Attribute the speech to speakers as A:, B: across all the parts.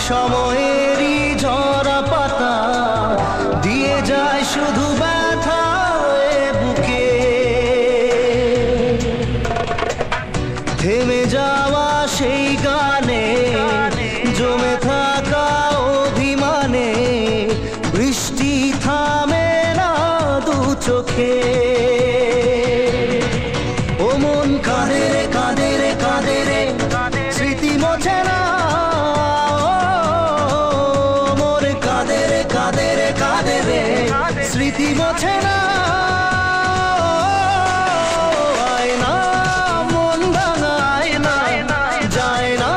A: সময়েরই ঝরা পাতা দিয়ে যায় শুধু ব্যথা বুকে থেমে যাওয়া সেই গানে জমে থাকা অভিমানে বৃষ্টি থামে না দু চোখে ও মন কাঁদে রে কাঁদে রে কাঁদে রে স্মৃতি মোছে না স্মৃতি মোছে না আয়না মন ভাঙায় না যায় না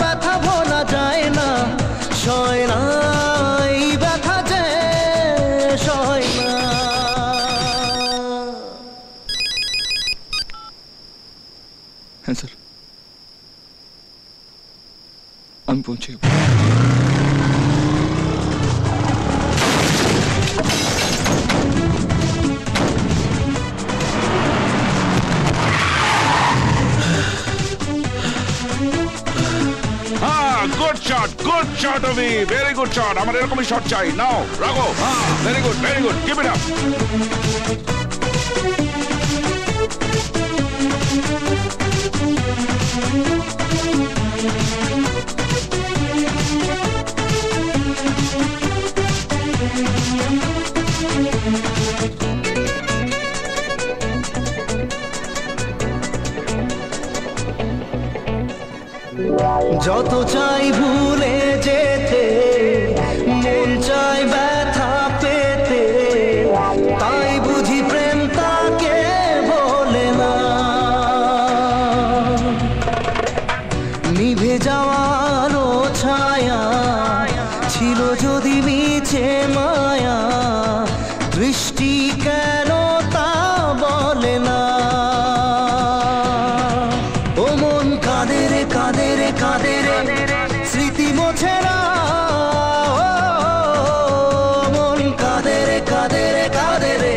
A: ব্যথা ভোলা যায় না সয় না এই ব্যথা যে সয় না।
B: হ্যাঁ স্যার, আমি পৌঁছে
C: Good shot, Avi. Very good shot. আমার এরকমই শট চাই। নাও রাখো। Very good, very good. Keep it up.
A: যত চাই ভুলে যেতে মন চাই ব্যথা পেতে তাই বুঝি প্রেম তাকে বলে না নিভে যাওয়ার ছায়া ছিল যদি মিছে মায়া দৃষ্টি কেন তা বলে না ও মন কাঁদে রে কাঁদে রে কাঁদে রে স্মৃতি মোছে না মন কাঁদে রে কাঁদে রে কাঁদে রে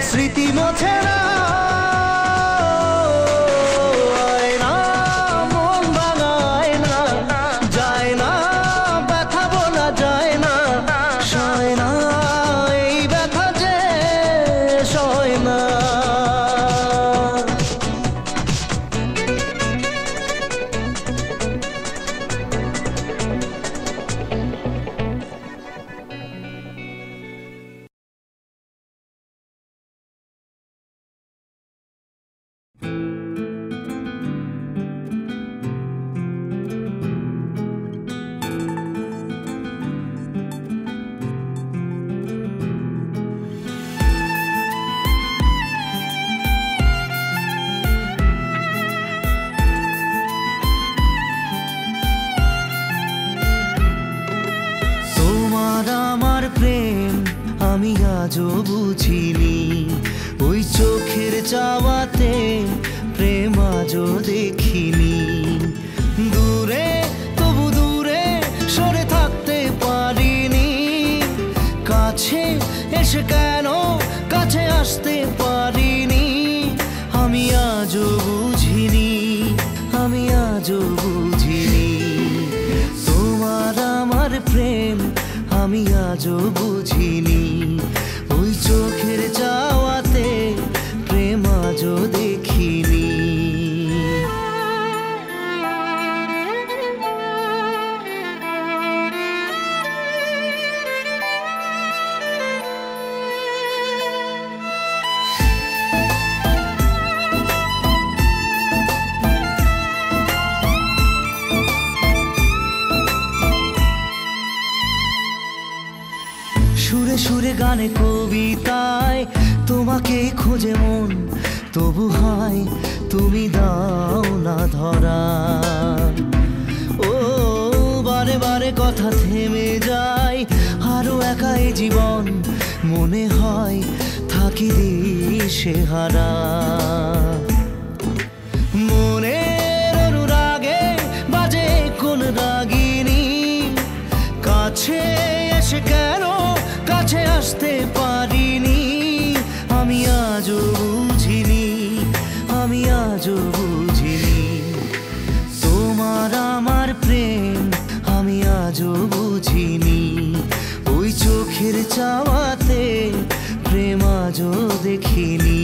A: স্মৃতি মোছে না আয়না মন ভাঙায় না যায় না ব্যথা বলা যায় না সয় না এই ব্যথা যে আমি আজও বুঝিনি। ওই চোখের চাওয়াতে প্রেম আজও দেখিনি। দূরে তবু দূরে সরে থাকতে পারিনি। কাছে এসে কেন কাছে আসতে পারিনি। আমি আজও বুঝিনি, আমি আজও বুঝিনি। তোমার আমার প্রেম আমি আজও বুঝিনি। ওই চোখের চাওয়াতে প্রেম আজও দেখিনি। সুরে সুরে গানে কবিতায় তোমাকে খোঁজে মন, তবু হয় তুমি দাও না ধরা। ও বারে বারে কথা থেমে যায়, আরো একাই জীবন মনে হয় থাকি দিশে হারা। মনের অনুরাগে বাজে কোন রাগিনী, কাছে এসে কেন কাছে আসতে পারিনি। আমি আজও বুঝিনি, আমি আজও বুঝিনি। তোমার আমার প্রেম আমি আজও বুঝিনি। ওই চোখের চাওয়াতে প্রেম আজও দেখিনি।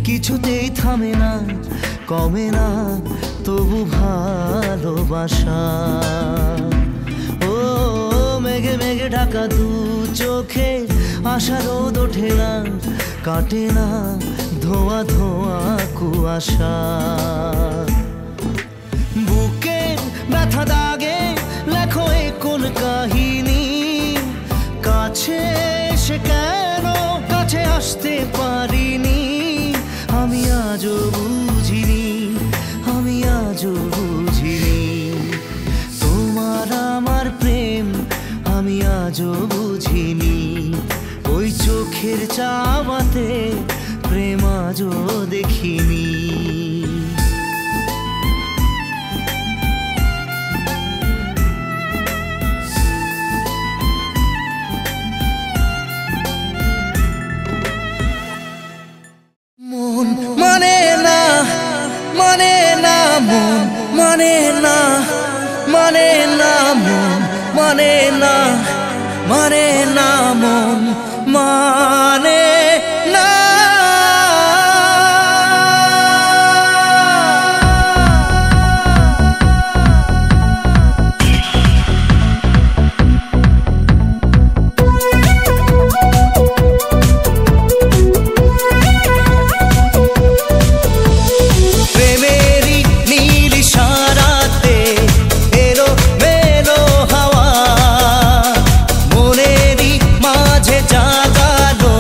A: কিছুতেই থামে না, কমে না তবু ভালোবাসা। ও মেঘে মেঘে ঢাকা দু চোখে আশা রোদ ওঠে না, কাটে না ধোয়া ধোয়া কুয়াশা। বুকে ব্যথা দাগে লেখো এ কোন কাহিনী, কাছে এসে কেন কাছে আসতে পারিনি। আমি আজও বুঝিনি, আমি আজও বুঝিনি। তোমার আমার প্রেম আমি আজও বুঝিনি। ওই চোখের চাওয়াতে প্রেম আজও দেখিনি। মন মানে না, মানে না মন, মানে না, মানে না মন, মানে না, মানে না মন, মানে না। জাগালো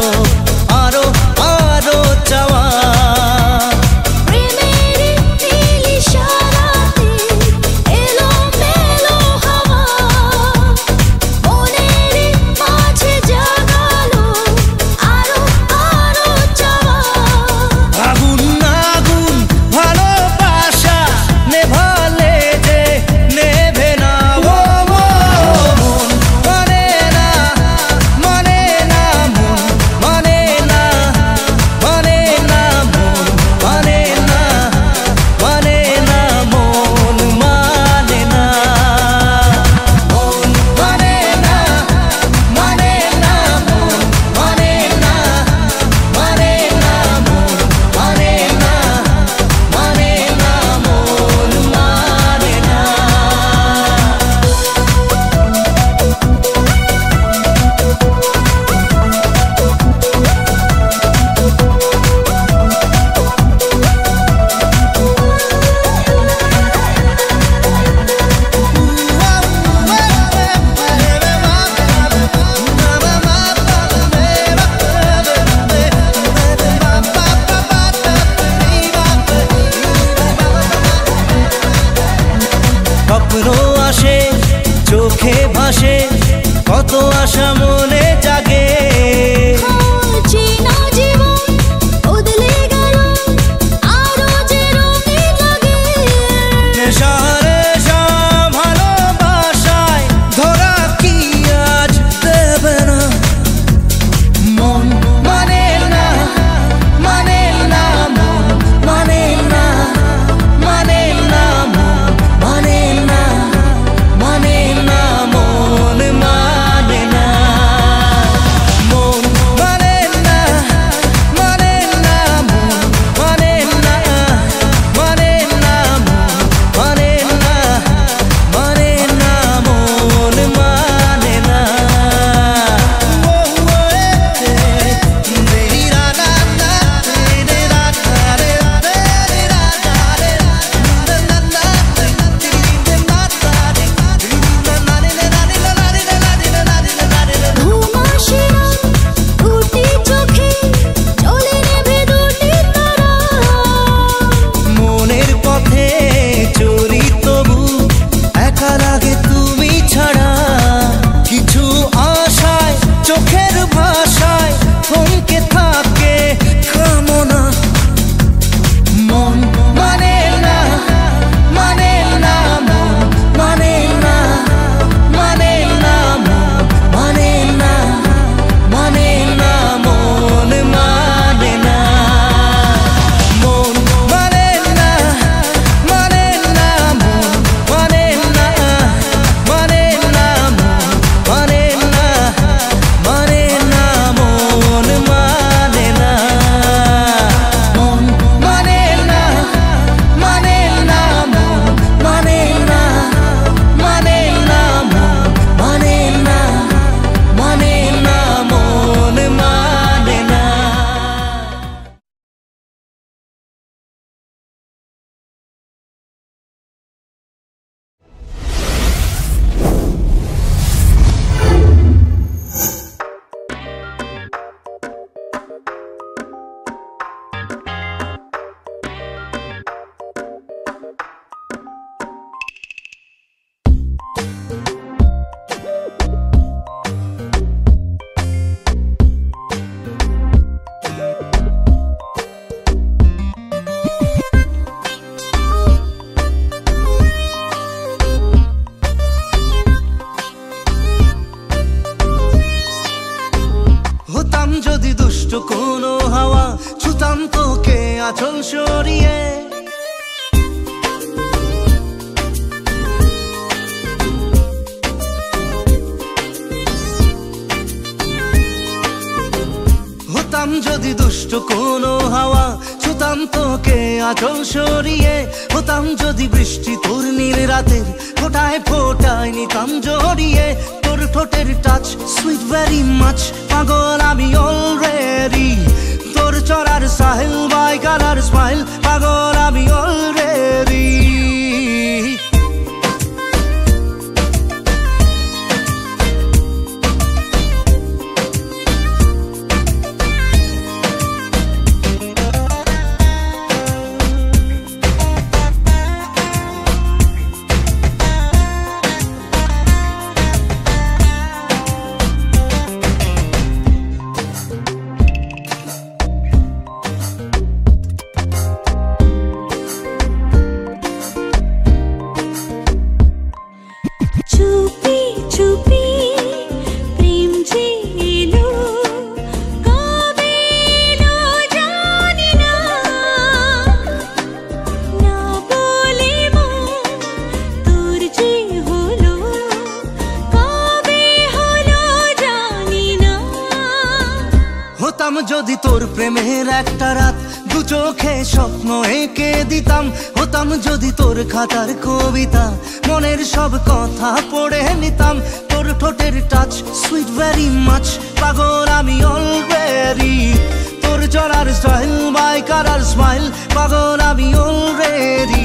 A: আঁচল সরিয়ে হতাম যদি দুষ্ট কোনো হাওয়া ছুতাম তোকে আঁচল সরিয়ে হতাম যদি বৃষ্টি তোর নীল রাতের ফোটায় ফোটায় নিতাম জড়িয়ে তোর ঠোঁটের টাচ সুইট ভেরি মাচ পাগল আমি অলরেডি তোর চড়ার সাহেল বাই কালার স্মাইল পাগল আমি অলরেডি যদি তোর প্রেমের একটা রাত দু চোখে স্বপ্ন এঁকে দিতাম হতাম যদি তোর খাতার কবিতা মনের সব কথা পড়ে নিতাম তোর ঠোঁটের টাচ সুইট ভেরি মাচ পাগল আমি অলরেডি তোর চড়ার স্টাইল বাই কালার স্মাইল পাগল আমি অলরেডি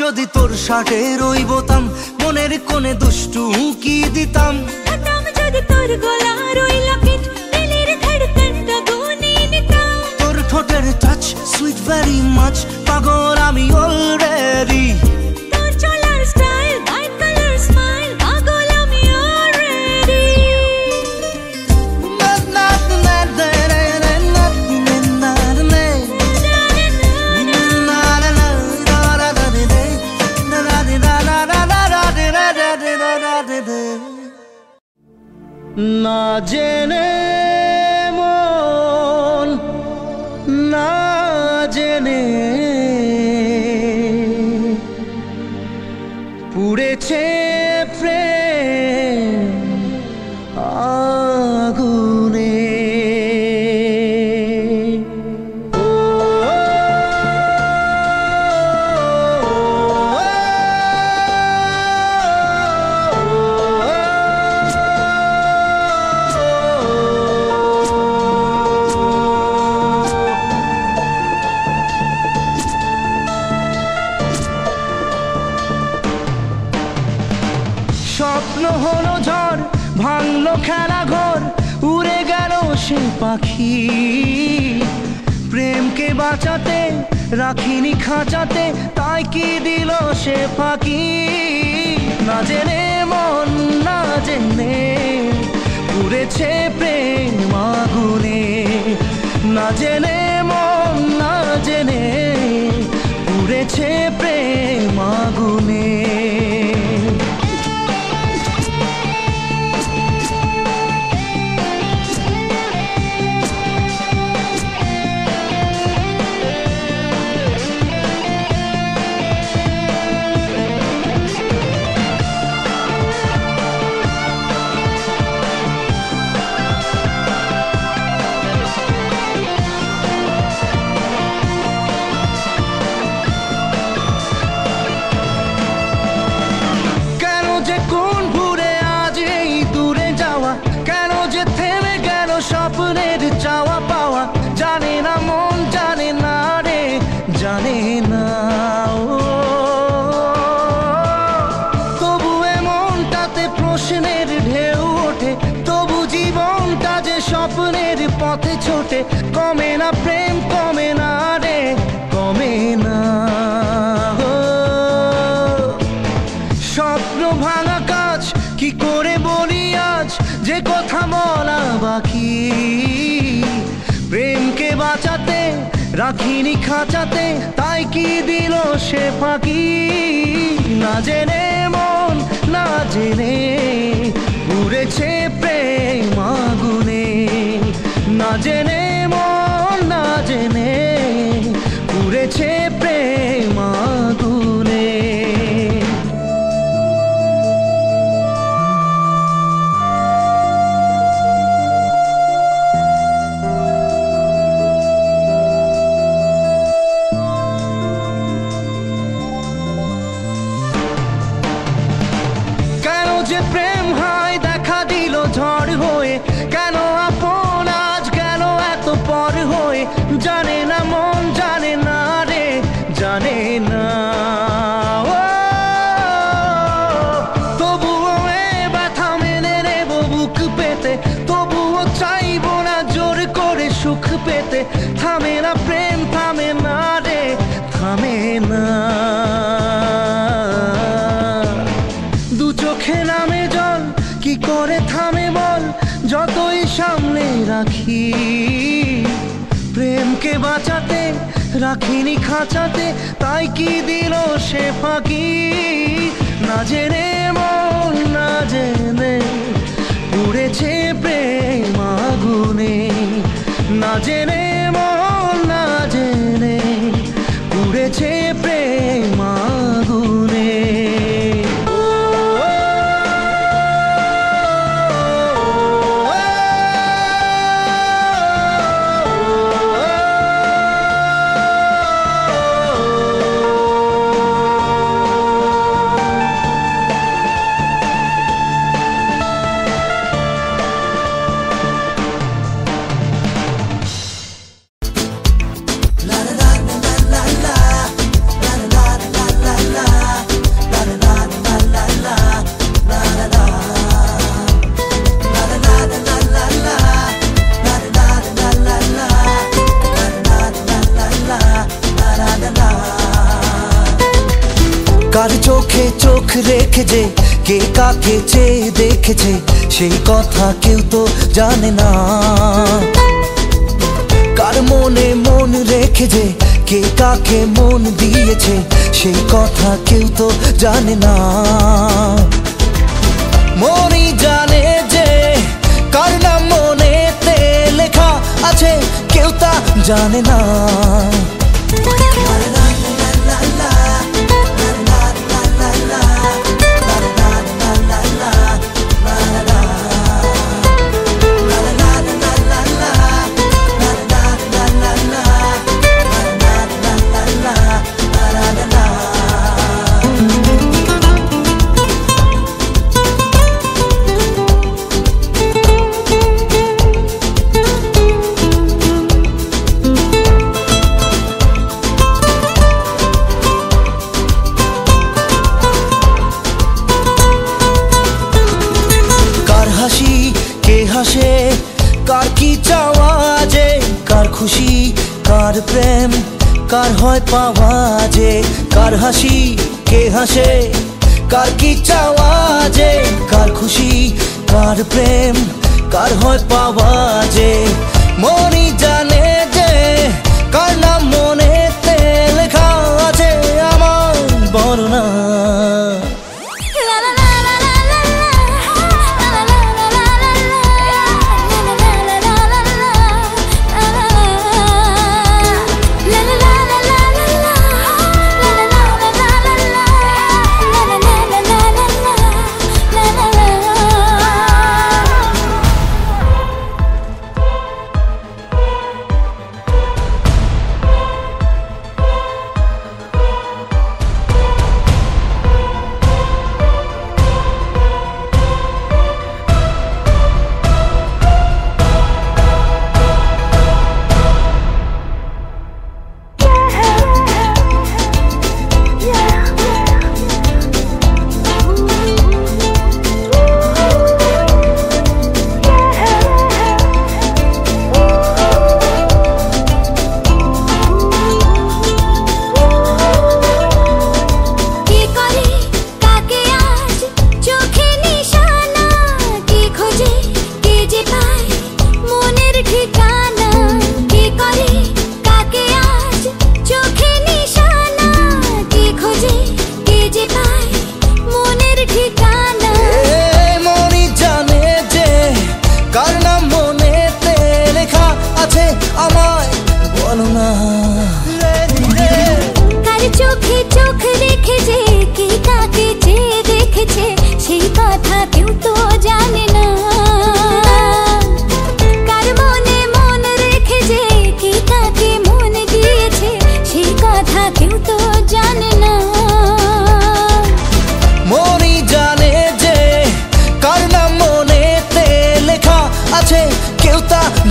A: যদি তোর শার্টের ওই বোতাম মনের কোণে দুষ্টু উকি দিতাম হতাম যদি তোর গলার ওই লকেট দিলের ধড়কনটা গুনে নিতাম তোর ঠোঁটের টাচ সুইট ভেরি মাচ পাগল আমি অলরেডি তোর চলার স্টাইল বাই কালার স্মাইল পাগল আমি অলরেডি না জেনে মন না জেনে পুড়েছে প্রেম আগুনে স্বপ্ন হলো ঝড় ভাঙলো খেলা ঘর উড়ে গেল সে পাখি প্রেমকে বাঁচাতে রাখিনি খাঁচাতে তাই কি দিল সে ফাঁকি না জেনে মন না জেনে পুড়েছে প্রেম আগুনে না জেনে মন না জেনে পুড়েছে প্রেম আগুনে ছোটে কমে না প্রেম কমে না রে কমে না স্বপ্ন ভাঙা কাজ কি করে বলি আজ যে কথা বলা বাকি প্রেমকে বাঁচাতে রাখিনি খাঁচাতে তাই কি দিল সে ফাঁকি না জেনে মন না জেনে উড়েছে প্রেম আগুনে না জেনে মন না জেনে উড়েছে প্রেম আগুনে যে প্রেম হয় দেখা দিল ঝড় হয়ে কেন আপন আজ গেল এত পর হয়ে জানে না মন জানে না রে জানে না তবুও এ ব্যথা মেনে নেব বুক পেতে তবুও চাইবো না জোর করে সুখ পেতে থামে না প্রেম থামে না রে থামে না দু চোখে নামে জল কি করে থামে বল যতই সামনে রাখি প্রেমকে বাঁচাতে রাখিনি খাঁচাতে তাই কি দিল সে ফাঁকি না জেনে মন না জেনে উড়েছে প্রেম আগুনে না জেনে মন না জেনে উড়েছে প্রেম আগুনে কার চোখে চোখ রেখে যে কে কাকে চেয়ে দেখেছে সেই কথা কেউ তো জানে না কার মনে মন রেখে যে কে কাকে মন দিয়েছে সেই কথা কেউ তো জানে না মনই জানে যে কার নাম মনেতে লেখা আছে কেউ তা জানে না হাসে কার কি চাওয়া যে কার খুশি কার প্রেম কার হয় পাওয়া যে কার হাসি কে হাসে কার কি চাওয়া যে কার খুশি কার প্রেম কার হয় পাওয়া যে মনই জানে যে কার নাম মনেতে লেখা আছে আমার বর্ণনা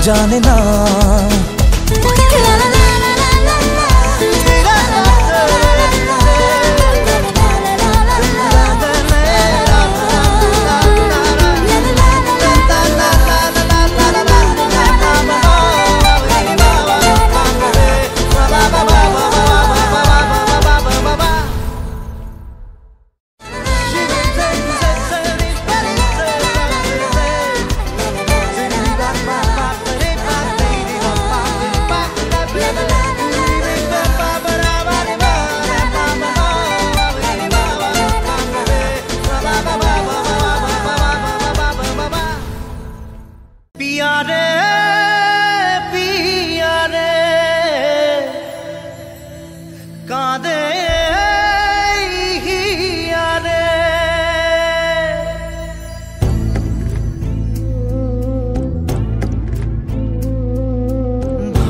A: জানে না।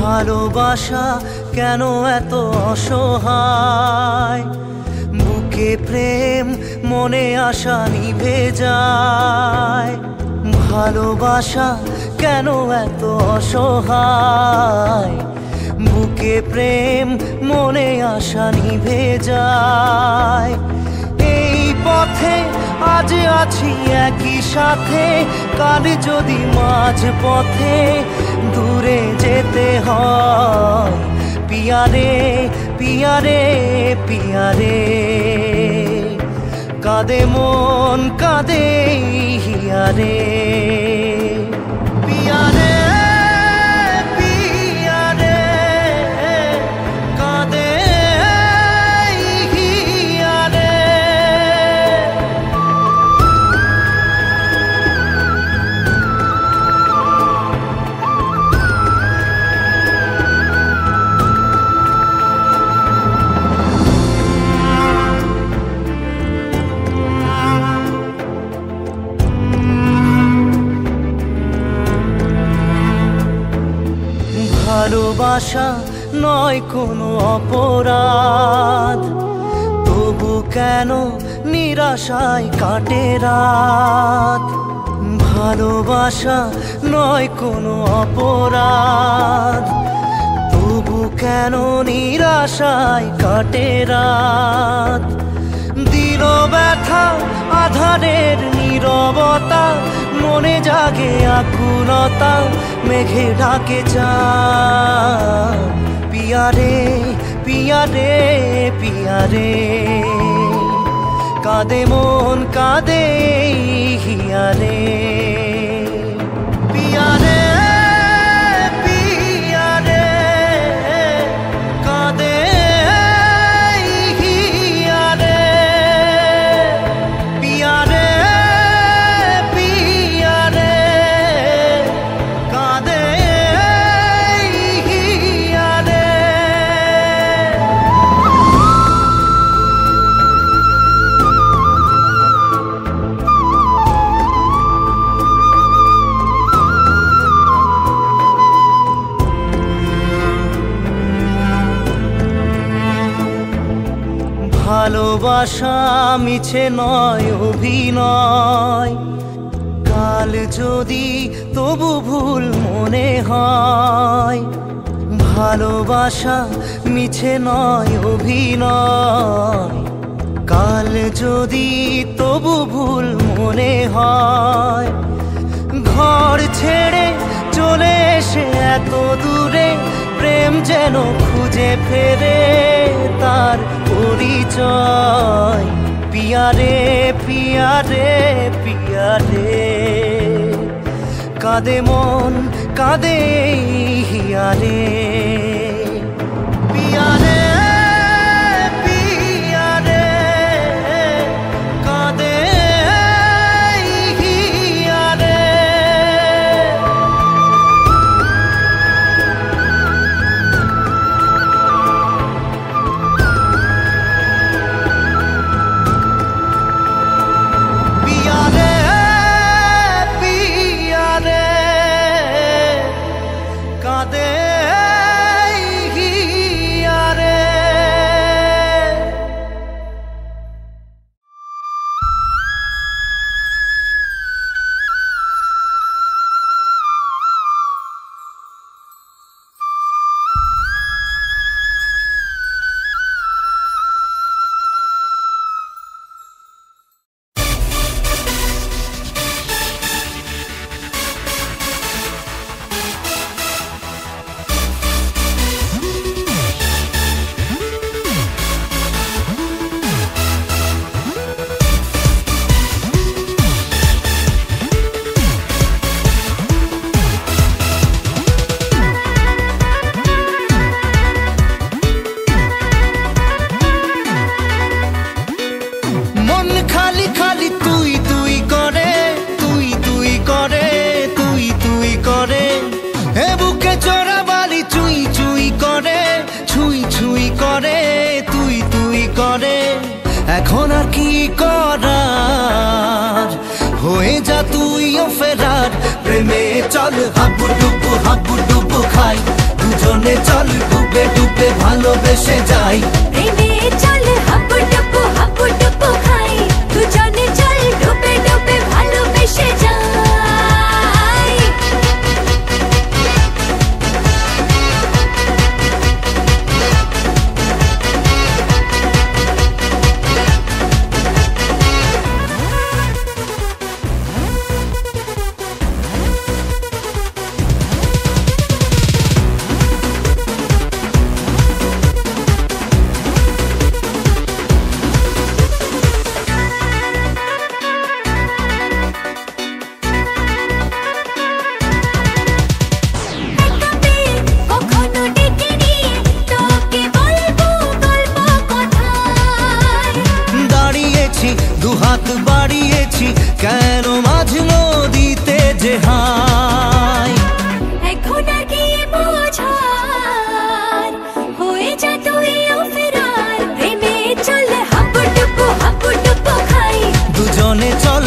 A: ভালোবাসা কেন এত অসহায়, বুকে প্রেম মনে আশা নিভে যায়। ভালোবাসা কেন এত অসহায়, বুকে প্রেম মনে আশা নিভে যায়। এই পথে আজ আছি একই সাথে, কাল যদি মাঝ পথে দূরে যেতে হয়। পিয়ারে পিয়ারে পিয়ারে, কাঁদে মন কাঁদে হিয়ারে। পিয়ারে পিয়ারে কাঁদে হিয়ারে। ভালোবাসা নয় কোনো অপরাধ, তবু কেন নিরাশায় কাটে রাত। ভালোবাসা নয় কোনো অপরাধ, তবু কেন নিরাশায় কাটে রাত। দিল ব্যথা আধারের নীরবতা, মনে জাগে আকুলতা, মেঘে ঢাকে চাঁদ। পিয়ারে পিয়ারে পিয়ারে, কাঁদে মন কাঁদে হিয়ারে। পিয়ারে পিয়ারে কাঁদে হিয়ারে। পিয়ারে পিয়ারে কাঁদে হিয়ারে। ভালোবাসা মিছে নয় অভিনয়, কাল যদি তবু ভুল মনে হয়। ভালোবাসা মিছে নয় অভিনয়, কাল যদি তবু ভুল মনে হয়। ঘর ছেড়ে চলে এসে এত দূরে, প্রেম যেন খুঁজে ফেরে তার পরিচয়। পিয়ারে পিয়ারে পিয়ারে, কাঁদে মন কাঁদে হিয়ারে। পিয়ারে পিয়ারে কাঁদে হিয়ারে। কাঁদে হিয়ারে। কি করার, হয়ে যা তুইও ফেরার। প্রেমে চল হাবু ডুবু খাই, দুজনে চল ডুবে ডুবে ভালোবেসে যাই।
D: প্রেমে চল হাবু ডুবু খাই, দুজনে চল ডুবে ডুবে ভালোবেসে যাই।
A: দুহাত বাড়িয়েছি কেন মাঝ নদীতে যে হাই।
D: এখন আর কি বোঝার, হয়ে যা তুইও ফেরার। প্রেমে চল হাবু ডুবু খাই,
A: দুজনে চল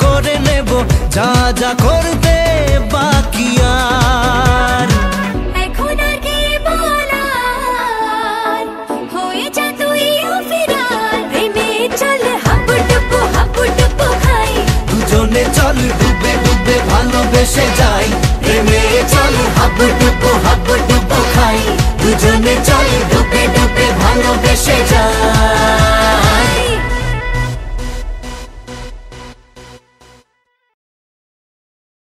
A: করে নেব যা যা করতে বাকি আর।
D: এখন আর কি বলার, হয়ে যা তুইও ফেরার। প্রেমে চল হাবু ডুবু খাই,
A: দুজনে চল ডুবে ডুবে ভালোবেসে যাই। প্রেমে চল হাবু ডুবু খাই, দুজনে চল ডুবে ডুবে ভালোবেসে যাই।